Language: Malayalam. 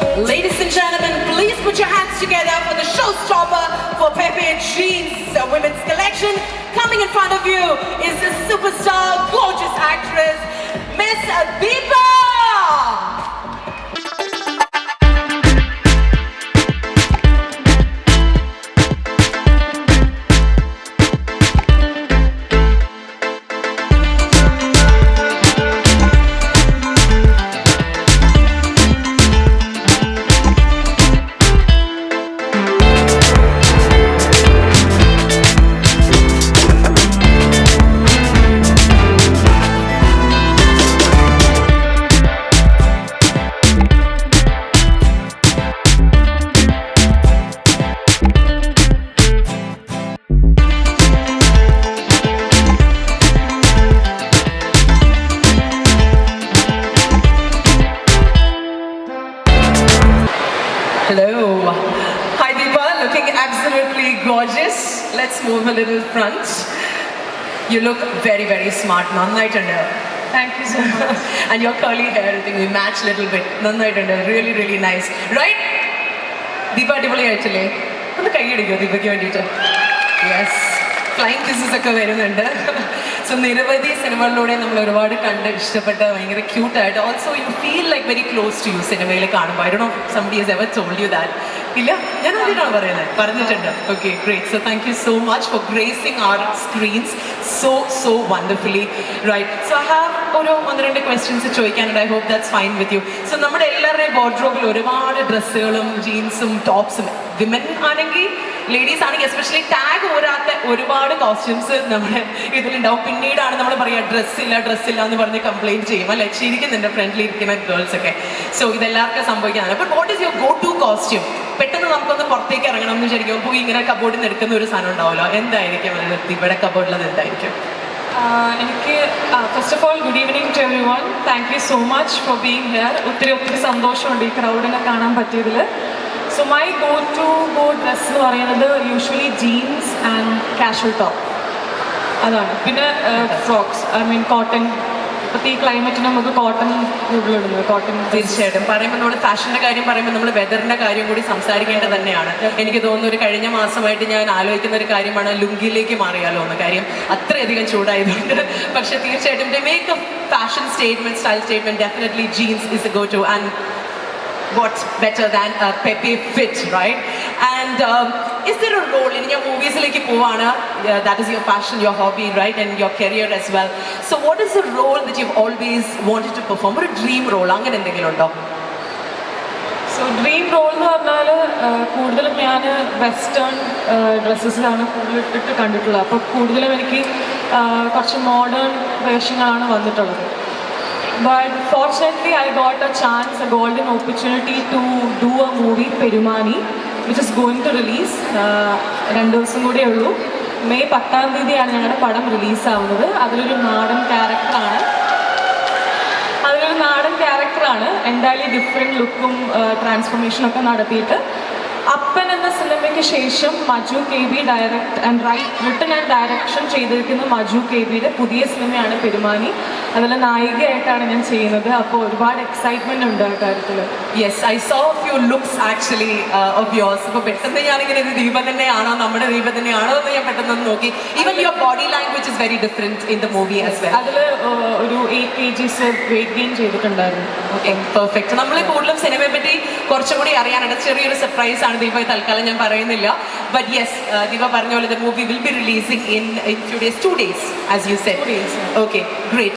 Ladies and gentlemen, please put your hands together for the showstopper for Pepe Jeans Women's Collection. Coming in front of you is the superstar, gorgeous actress, Miss Deepa. Hello. Hi Deepa, looking absolutely gorgeous. Let's move a little front. You look very, very smart. Nannayittundu. Thank you so much. And your curly hair, I think we match a little bit. Nannayittundu. Really, really nice. Right? Deepa അടിപൊളിയായിട്ടില്ലേ? ഒന്ന് കൈയടിക്കോ ദീപയ്ക്ക് വേണ്ടിയിട്ട്? Yes. ഫ്ലൈങ് കിസ്സസ് ഒക്കെ വരുന്നുണ്ട്. സോ നിരവധി സിനിമകളിലൂടെ നമ്മൾ ഒരുപാട് കണ്ട് ഇഷ്ടപ്പെട്ട ഭയങ്കര ക്യൂട്ടായിട്ട് also you feel like very close to you സിനിമയിൽ കാണുമ്പോൾ. I don't know somebody has ever told you that. ഇല്ല, ഞാൻ ആദ്യമായിട്ടാണ് പറയുന്നത്, പറഞ്ഞിട്ടുണ്ട്. Okay, great. So thank you so much for gracing our screens so wonderfully. Right, so I have ഒരു 1-2 ക്വസ്റ്റ്യൻസ് ചോദിക്കാനുണ്ട്. I hope that's fine with you. So നമ്മുടെ എല്ലാവരുടെയും വാർഡ്രോബിൽ ഒരുപാട് ഡ്രസ്സുകളും ജീൻസും ടോപ്സും, വിമൻ ആണെങ്കിൽ ലേഡീസ് ആണെങ്കിൽ എസ്പെഷ്യലി ടാഗ് പോരാത്ത ഒരുപാട് കോസ്റ്റ്യൂംസ് നമ്മുടെ ഇതിലുണ്ടാവും. പിന്നീടാണ് നമ്മൾ പറയുക ഡ്രസ്സില്ല എന്ന് പറഞ്ഞ് കംപ്ലയിൻറ്റ് ചെയ്യും അല്ലെ, ശരിക്കും എൻ്റെ ഫ്രണ്ട്ലി ഇരിക്കുന്ന ഗേൾസ് ഒക്കെ. സോ ഇതെല്ലാവർക്കും സംഭവിക്കാനാണ്. അപ്പോൾ what is your go to costume? പെട്ടെന്ന് നമുക്കൊന്ന് പുറത്തേക്ക് ഇറങ്ങണം എന്ന് വിചാരിക്കും, പോയി ഇങ്ങനെ കബോർഡിൽ നിന്ന് എടുക്കുന്ന ഒരു സാധനം ഉണ്ടാവുമല്ലോ, എന്തായിരിക്കും ഇവിടെ കബോർഡിലത് എന്തായിരിക്കും? എനിക്ക് first of all good evening to everyone. Thank you so much for being here. ഒത്തിരി സന്തോഷമുണ്ട് ഈ ക്രൗഡിനെ കാണാൻ പറ്റിയതിൽ. സോ മൈ ഗോ ഡ്രസ് എന്ന് പറയുന്നത് usually jeans and casual top, അതാണ്. പിന്നെ ഫ്രോക്സ്, ഐ മീൻ കോട്ടൺ. ഇപ്പോഴത്തെ ഈ ക്ലൈമറ്റിന് നമുക്ക് കോട്ടൺ കൂടുതലിടുന്നത്. കോട്ടൺ തീർച്ചയായിട്ടും പറയുമ്പോൾ നമ്മൾ ഫാഷൻ്റെ കാര്യം പറയുമ്പോൾ നമ്മൾ വെതറിൻ്റെ കാര്യം കൂടി സംസാരിക്കേണ്ടത് തന്നെയാണ്. എനിക്ക് തോന്നുന്നു ഒരു കഴിഞ്ഞ മാസമായിട്ട് ഞാൻ ആലോചിക്കുന്ന ഒരു കാര്യമാണ് ലുങ്കിയിലേക്ക് മാറിയാലോ എന്ന്. കാര്യം അത്രയധികം ചൂടായതുകൊണ്ട്. പക്ഷേ തീർച്ചയായിട്ടും to make a fashion statement, style statement, definitely jeans is a go to. And what's better than a Pepe fit, right? And is there a role in your movies like povana, that is your passion, your hobby, right, and your career as well? So what is the role that you've always wanted to perform, or a dream role അങ്ങനെ എന്തെങ്കിലും ഉണ്ടോ? സോ ഡ്രീം റോൾ എന്ന് പറഞ്ഞാൽ കൂടുതലും ഞാൻ വെസ്റ്റേൺ ഡ്രസ്സസിലാണ് കൂടുതലിട്ട് കണ്ടിട്ടുള്ളത്. അപ്പോൾ കൂടുതലും എനിക്ക് കുറച്ച് മോഡേൺ വേഷങ്ങളാണ് വന്നിട്ടുള്ളത്. But fortunately, I got a chance, a golden opportunity to do a movie, Perumani, which is going to release 2 ദിവസം കൂടെ ഉള്ളൂ. മെയ് 10-ാം തീയതിയാണ് ഞങ്ങളുടെ പടം റിലീസാവുന്നത്. അതിലൊരു നാടൻ ക്യാരക്ടറാണ്. എന്തായാലും ഡിഫറെൻറ്റ് ലുക്കും ട്രാൻസ്ഫോർമേഷനും ഒക്കെ നടത്തിയിട്ട് അപ്പൻ എന്ന സിനിമയ്ക്ക് ശേഷം Maju KB written and direction ചെയ്തിരിക്കുന്ന മജു KBയുടെ പുതിയ സിനിമയാണ് പെരുമാനി. അതിൽ നായികയായിട്ടാണ് ഞാൻ ചെയ്യുന്നത്. അപ്പോൾ ഒരുപാട് എക്സൈറ്റ്മെന്റ് ഉണ്ട് ആ കാര്യത്തിൽ. Yes, I so few looks actually of yours. ഇപ്പോൾ പെട്ടെന്ന് ഞാനിങ്ങനെ ഇത് ദീപ തന്നെയാണോ, നമ്മുടെ ദീപ തന്നെയാണോ എന്ന് ഞാൻ പെട്ടെന്ന് നോക്കി. Even your body language is very different in the movie as well. അതിൽ ഒരു 8 kgs വെയിറ്റ് ഗെയിൻ ചെയ്തിട്ടുണ്ടായിരുന്നു. Okay, perfect. നമ്മൾ കൂടുതലും സിനിമയെ പറ്റി കുറച്ചും കൂടി അറിയാനുണ്ട്. ചെറിയൊരു സർപ്രൈസ് ആണ് ദീപ, തൽക്കാലം ഞാൻ പറയുന്നില്ല. ബട്ട് യെസ്, ദീപ പറഞ്ഞ പോലെ the movie will be releasing in few days, 2 days as you said. 2 days. Okay, great.